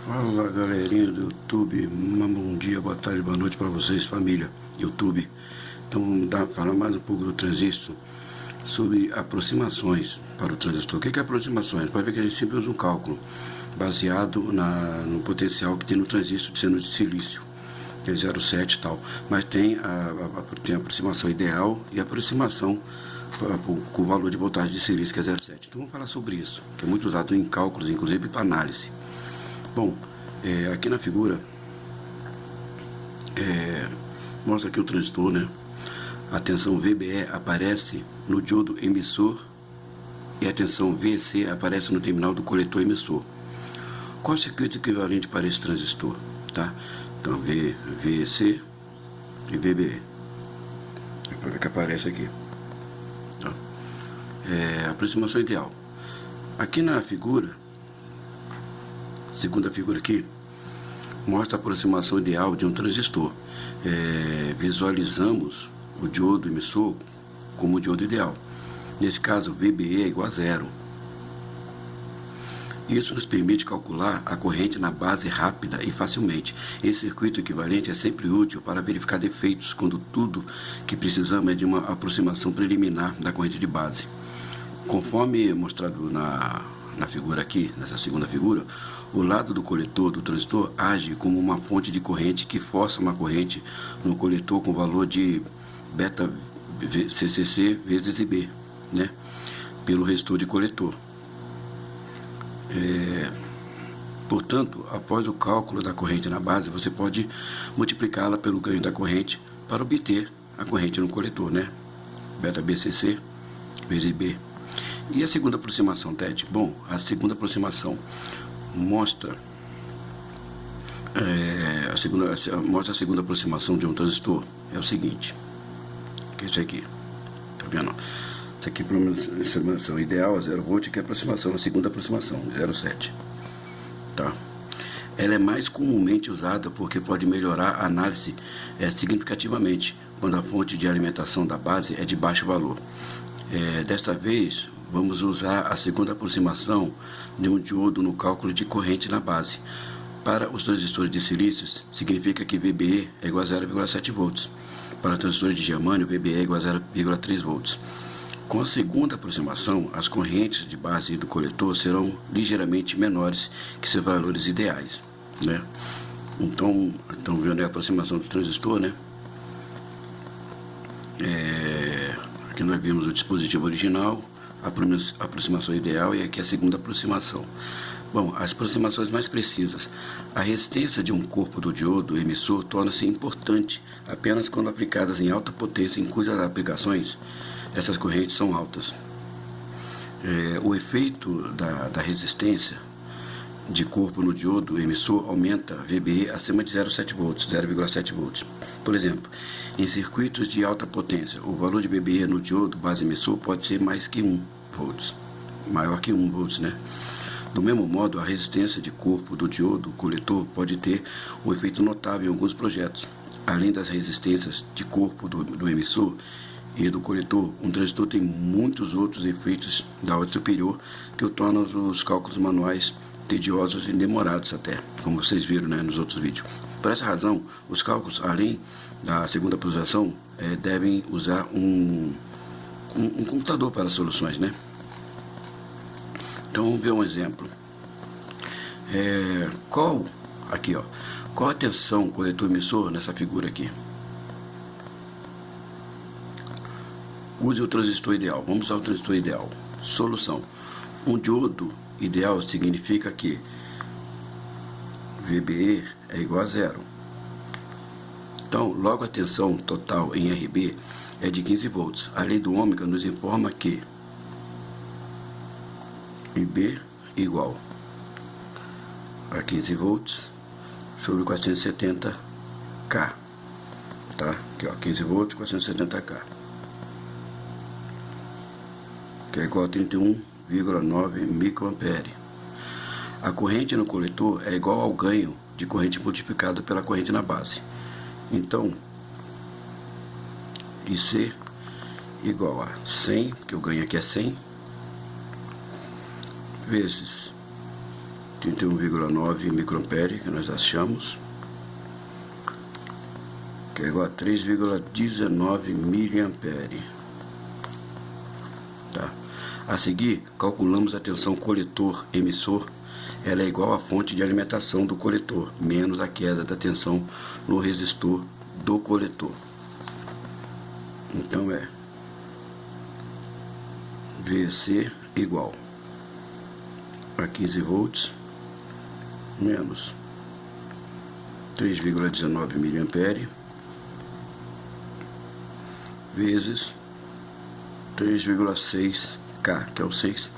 Fala galerinha do YouTube, bom dia, boa tarde, boa noite para vocês, família YouTube. Então vamos falar mais um pouco do transistor, sobre aproximações para o transistor. O que é aproximações? Pode ver que a gente sempre usa um cálculo baseado no potencial que tem no transistor de seno de silício, que é 0,7 e tal, mas tem a aproximação ideal e a aproximação com o valor de voltagem de silício, que é 0,7. Então vamos falar sobre isso, que é muito usado em cálculos, inclusive para análise. Bom, aqui na figura mostra aqui o transistor, né? A tensão VBE aparece no diodo emissor e a tensão VEC aparece no terminal do coletor emissor. Qual é o circuito equivalente para esse transistor? Tá? Então, VEC e VBE. Para ver que aparece aqui. Tá? Aproximação ideal. Aqui na figura, segunda figura aqui, mostra a aproximação ideal de um transistor. Visualizamos o diodo emissor como o diodo ideal. Nesse caso, VBE é igual a zero. Isso nos permite calcular a corrente na base rápida e facilmente. Esse circuito equivalente é sempre útil para verificar defeitos, quando tudo que precisamos é de uma aproximação preliminar da corrente de base. Conforme mostrado na figura aqui, nessa segunda figura, o lado do coletor do transistor age como uma fonte de corrente que força uma corrente no coletor com valor de beta CCC vezes IB, né, pelo resistor de coletor. Portanto, após o cálculo da corrente na base, você pode multiplicá-la pelo ganho da corrente para obter a corrente no coletor, né, beta BCC vezes IB. E a segunda aproximação, Ted? Bom, a segunda aproximação mostra a segunda aproximação de um transistor. É o seguinte, que é esse aqui, tá vendo? Esse aqui é a aproximação ideal a 0 volt, que é a aproximação, a segunda aproximação, 0,7, tá? Ela é mais comumente usada porque pode melhorar a análise significativamente quando a fonte de alimentação da base é de baixo valor. Desta vez, vamos usar a segunda aproximação de um diodo no cálculo de corrente na base. Para os transistores de silício, significa que VBE é igual a 0,7 volts. Para transistores de germânio, VBE é igual a 0,3 volts. Com a segunda aproximação, as correntes de base do coletor serão ligeiramente menores que seus valores ideais, né? Então, estão vendo a aproximação do transistor, né? Aqui nós vimos o dispositivo original, a aproximação ideal, e aqui a segunda aproximação. Bom, as aproximações mais precisas. A resistência de um corpo do diodo emissor torna-se importante apenas quando aplicadas em alta potência, em cujas aplicações essas correntes são altas. O efeito da resistência de corpo no diodo emissor aumenta VBE acima de 0,7 volts. Por exemplo, em circuitos de alta potência, o valor de VBE no diodo base emissor pode ser mais que 1 volts, maior que 1 volts, né? Do mesmo modo, a resistência de corpo do diodo coletor pode ter um efeito notável em alguns projetos. Além das resistências de corpo do emissor e do coletor, um transistor tem muitos outros efeitos da ordem superior que o tornam os cálculos manuais tediosos e demorados até, como vocês viram, né, nos outros vídeos. Por essa razão, os cálculos, além da segunda aproximação, devem usar um computador para soluções, né? Então vamos ver um exemplo. Qual a tensão coletor emissor nessa figura aqui? Use o transistor ideal. Vamos usar o transistor ideal. Solução. Um diodo ideal significa que VBE é igual a zero. Então, logo a tensão total em RB é de 15 volts. A lei do ômega nos informa que IB igual a 15 volts sobre 470K. Tá? Aqui, ó, 15 volts, 470K. Que é igual a 31,9 microampere. A corrente no coletor é igual ao ganho de corrente multiplicado pela corrente na base. Então, IC igual a 100, que o ganho aqui é 100, vezes 31,9 microampere, que nós achamos, que é igual a 3,19 miliampere. Tá? A seguir, calculamos a tensão coletor-emissor. Ela é igual à fonte de alimentação do coletor, menos a queda da tensão no resistor do coletor. Então é VC igual a 15 volts menos 3,19 miliampere vezes 3,6K, que é o 6,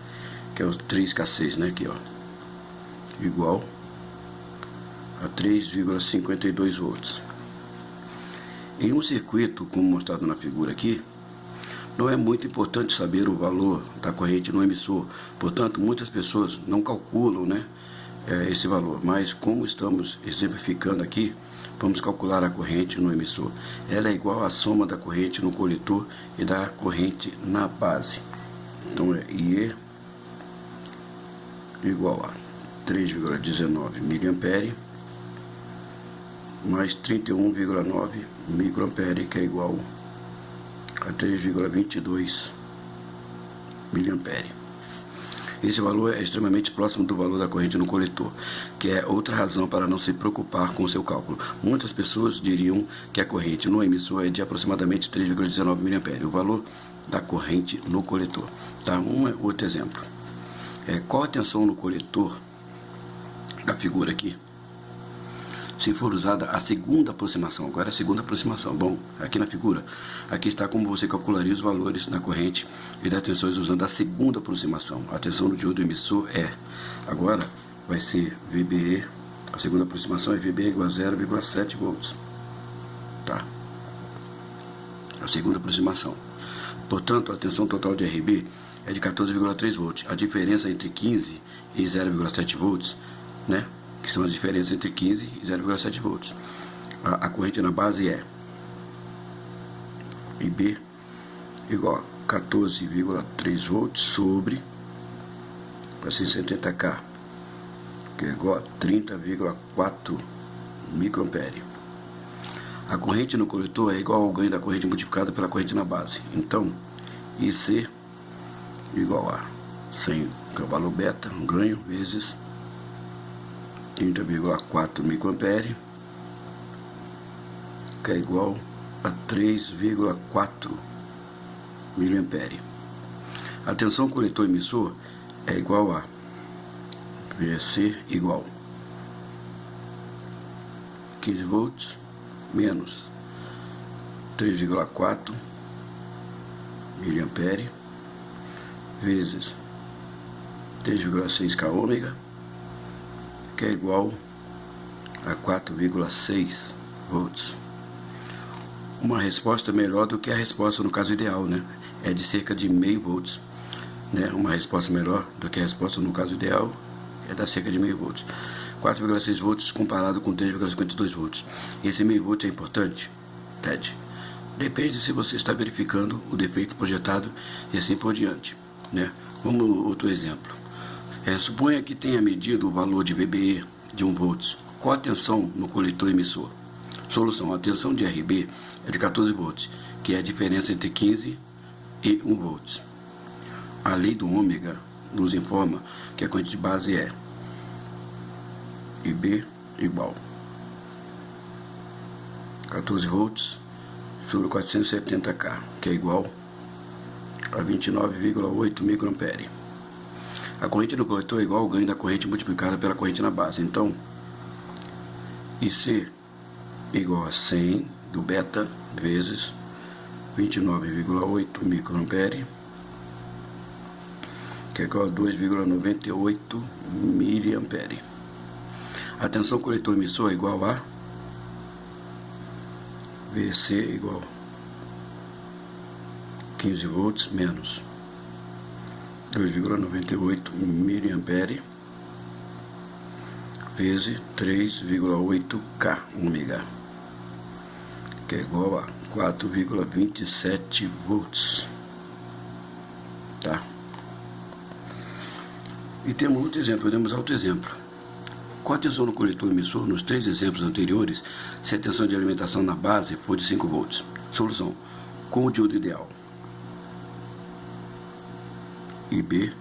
que é o 3K6, né, aqui, ó, igual a 3,52 volts. Em um circuito, como mostrado na figura aqui, não é muito importante saber o valor da corrente no emissor, portanto, muitas pessoas não calculam, né, esse valor, mas como estamos exemplificando aqui, vamos calcular a corrente no emissor. Ela é igual à soma da corrente no coletor e da corrente na base. Então é IE igual a 3,19 miliampere mais 31,9 microampere, que é igual a 3,22 miliampere. Esse valor é extremamente próximo do valor da corrente no coletor, que é outra razão para não se preocupar com o seu cálculo. Muitas pessoas diriam que a corrente no emissor é de aproximadamente 3,19 mA, o valor da corrente no coletor. Tá? Outro exemplo. Qual a tensão no coletor da figura aqui? Se for usada a segunda aproximação, agora a segunda aproximação. Bom, aqui na figura, aqui está como você calcularia os valores da corrente e das tensões usando a segunda aproximação. A tensão do diodo emissor agora vai ser VBE, a segunda aproximação é VBE igual a 0,7 volts. Tá? A segunda aproximação. Portanto, a tensão total de RB é de 14,3 volts. A diferença entre 15 e 0,7 volts, né? Que são as diferenças entre 15 e 0,7 volts. A corrente na base é IB igual a 14,3 volts sobre 670K, que é igual a 30,4 microampere. A corrente no coletor é igual ao ganho da corrente multiplicada pela corrente na base. Então, IC igual a 100, que é o valor beta, um ganho, vezes 30,4 microampere, que é igual a 3,4 miliampere. A tensão coletor emissor é igual a VC igual 15 volts menos 3,4 miliampere vezes 3,6 K ômega, que é igual a 4,6 volts. Uma resposta melhor do que a resposta no caso ideal, né? É de cerca de meio volts, né? Uma resposta melhor do que a resposta no caso ideal é da cerca de meio volts. 4,6 volts comparado com 3,52 volts. Esse meio volt é importante, Ted? Depende se você está verificando o defeito projetado e assim por diante, né? Vamos outro exemplo. Suponha que tenha medido o valor de VBE de 1 volts. Qual a tensão no coletor emissor? Solução. A tensão de RB é de 14 volts, que é a diferença entre 15 e 1 volts. A lei do ômega nos informa que a corrente de base é IB igual 14 volts sobre 470K, que é igual a 29,8 microampere. A corrente no coletor é igual ao ganho da corrente multiplicada pela corrente na base. Então, IC igual a 100 do beta vezes 29,8 microampere, que é igual a 2,98 miliampere. A tensão coletor emissor é igual a VC igual 15 volts menos 2,98 miliampere vezes 3,8 K ômega, que é igual a 4,27 volts. Tá? E temos outro exemplo, podemos usar outro exemplo. com a tensão no coletor emissor, nos 3 exemplos anteriores, se a tensão de alimentação na base for de 5 volts. Solução. Com o diodo ideal. IB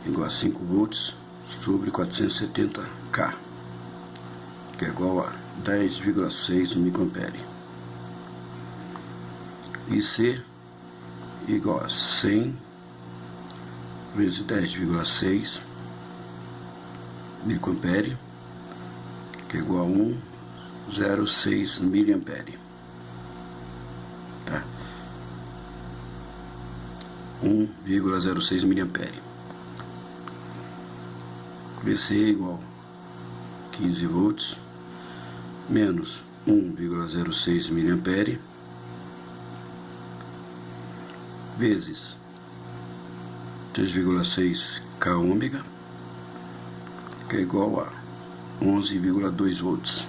igual a 5 volts sobre 470K, que é igual a 10,6 microampere. IC igual a 100 vezes 10,6 microampere, que é igual a 1,06 miliampere. Tá? 1,06 miliampere. VC igual a 15 volts menos 1,06 miliampere vezes 3,6 K ômega, que é igual a 11,2 volts.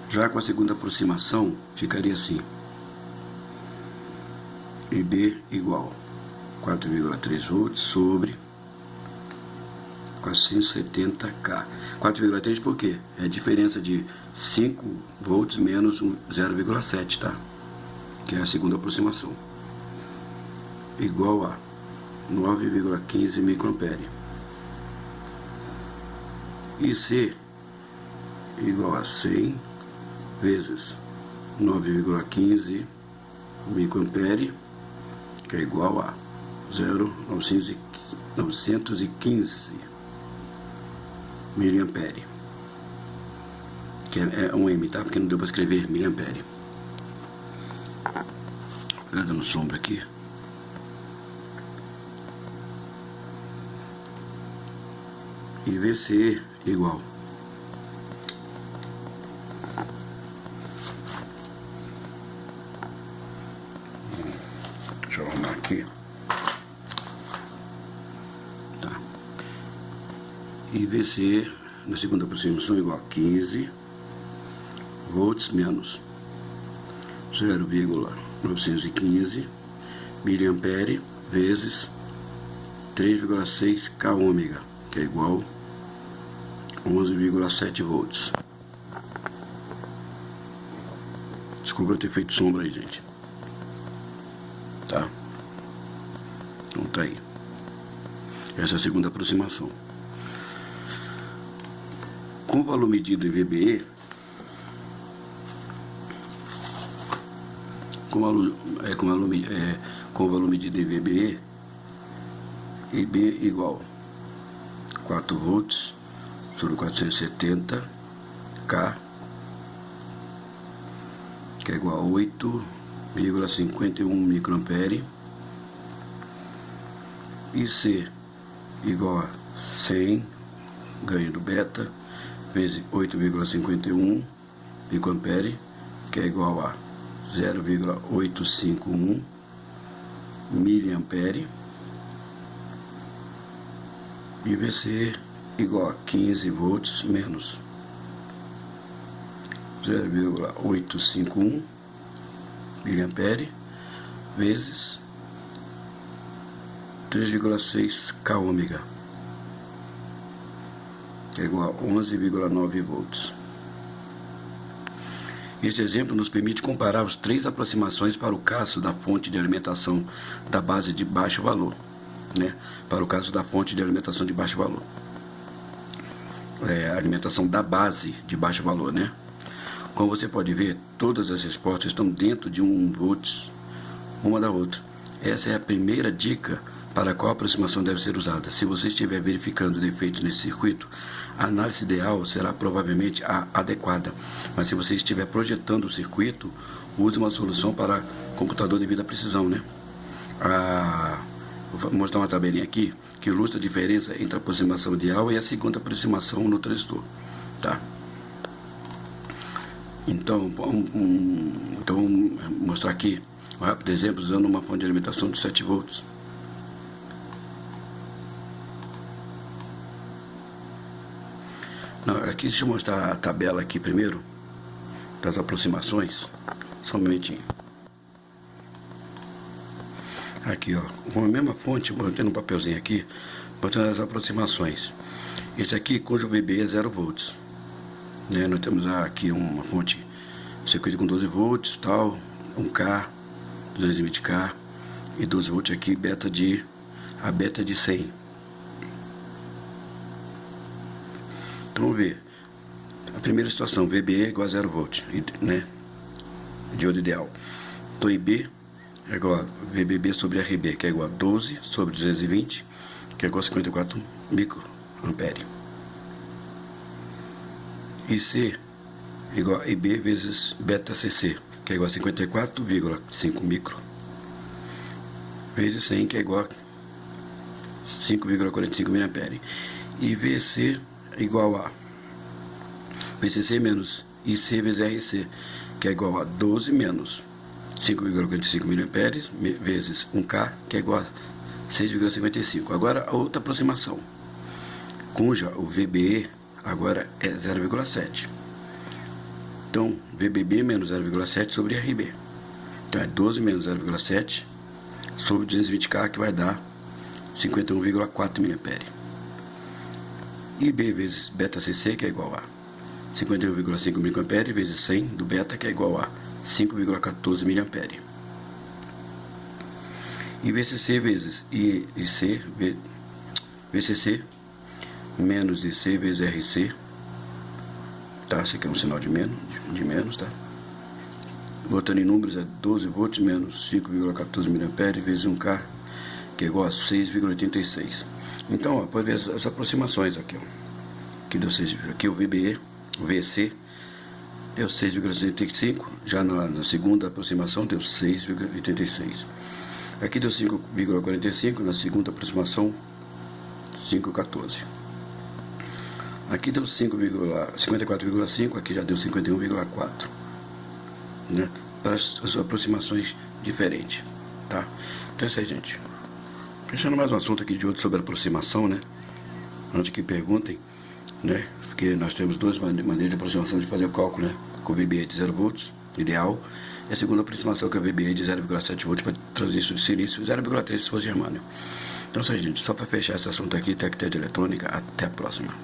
Já com a segunda aproximação, ficaria assim: IB igual a 4,3 volts sobre 470K. 4,3 por quê? É a diferença de 5 volts menos 0,7, tá? Que é a segunda aproximação. Igual a 9,15 microampere. IC igual a 100 vezes 9,15 microampere, que é igual a 0,915 miliampere, que é um M, tá? Porque não deu para escrever miliampere. Vou dando sombra aqui. E VC igual deixa eu arrumar aqui, tá? E VC na segunda aproximação igual a 15 volts menos 0,915 miliampere vezes 3,6 K ômega, que é igual a 11,7 volts. Desculpa eu ter feito sombra aí, gente. Tá? Então tá aí. Essa é a segunda aproximação. Com o valor medido em VBE, com o valor medido em VBE, IB igual 4 volts sobre 470K, que é igual a 8,51 microampere. IC igual a 100 ganho do beta vezes 8,51 microampere, que é igual a 0,851 miliampere. E VC igual a 15 volts menos 0,851 miliampere vezes 3,6 K ômega, que é igual a 11,9 volts. Este exemplo nos permite comparar as 3 aproximações para o caso da fonte de alimentação da base de baixo valor, né? Para o caso da fonte de alimentação de baixo valor, alimentação da base de baixo valor, né? Como você pode ver, todas as respostas estão dentro de 1 volts, uma da outra. Essa é a primeira dica para qual aproximação deve ser usada. Se você estiver verificando defeitos nesse circuito, a análise ideal será provavelmente a adequada. Mas se você estiver projetando o circuito, use uma solução para computador devido à precisão, né? Vou mostrar uma tabelinha aqui que ilustra a diferença entre a aproximação ideal e a segunda aproximação no transistor, tá? Então, vamos mostrar aqui um rápido exemplo usando uma fonte de alimentação de 7 volts. Não, aqui deixa eu mostrar a tabela aqui primeiro das aproximações. Só um momentinho. Aqui, ó, com a mesma fonte, mantendo um papelzinho aqui, Botando as aproximações. Esse aqui, cujo VB é 0 volts. Né? Nós temos aqui uma fonte circuito com 12 volts, tal, 1K, 220K e 12 volts aqui, a beta de 100. Então vamos ver. A primeira situação, VB é igual a 0 volts, né? Diodo ideal. Então IB é igual a VBB sobre RB, que é igual a 12 sobre 220, que é igual a 54 microampere. IC é igual a IB vezes beta CC, que é igual a 54,5 micro, vezes 100, que é igual a 5,45 mA. E VC é igual a VCC menos IC vezes RC, que é igual a 12 menos 5,45 mA vezes 1K, que é igual a 6,55. Agora a outra aproximação. Cuja o VBE agora é 0,7. Então, VBB menos 0,7 sobre RB. Então é 12 menos 0,7 sobre 220K, que vai dar 51,4 mA. IB vezes beta CC, que é igual a 51,5 mA vezes 100 do beta, que é igual a 5,14 mA. E VCC vezes IC, VCC menos IC vezes RC, tá? Esse aqui é um sinal de menos, tá? Botando em números é 12 volts menos 5,14 mA vezes 1K, que é igual a 6,86. Então, ó, pode ver as aproximações aqui, ó. Aqui deu 6, aqui o VBE, o VC deu 6,75, já na segunda aproximação deu 6,86. Aqui deu 5,45, na segunda aproximação 5,14. Aqui deu 54,5, aqui já deu 51,4, né? As aproximações diferentes, tá? Então é isso aí, gente. Fechando mais um assunto aqui de outro sobre aproximação, né? Antes que perguntem, né? Porque nós temos duas maneiras de aproximação de fazer o cálculo, né? Com o VBE de 0 volts, ideal. E a segunda aproximação, que é o VBE de 0,7 volts para transistor de silício, 0,3 se for germânio. Então é isso aí, gente. Só para fechar esse assunto aqui, Tech de eletrônica. Até a próxima.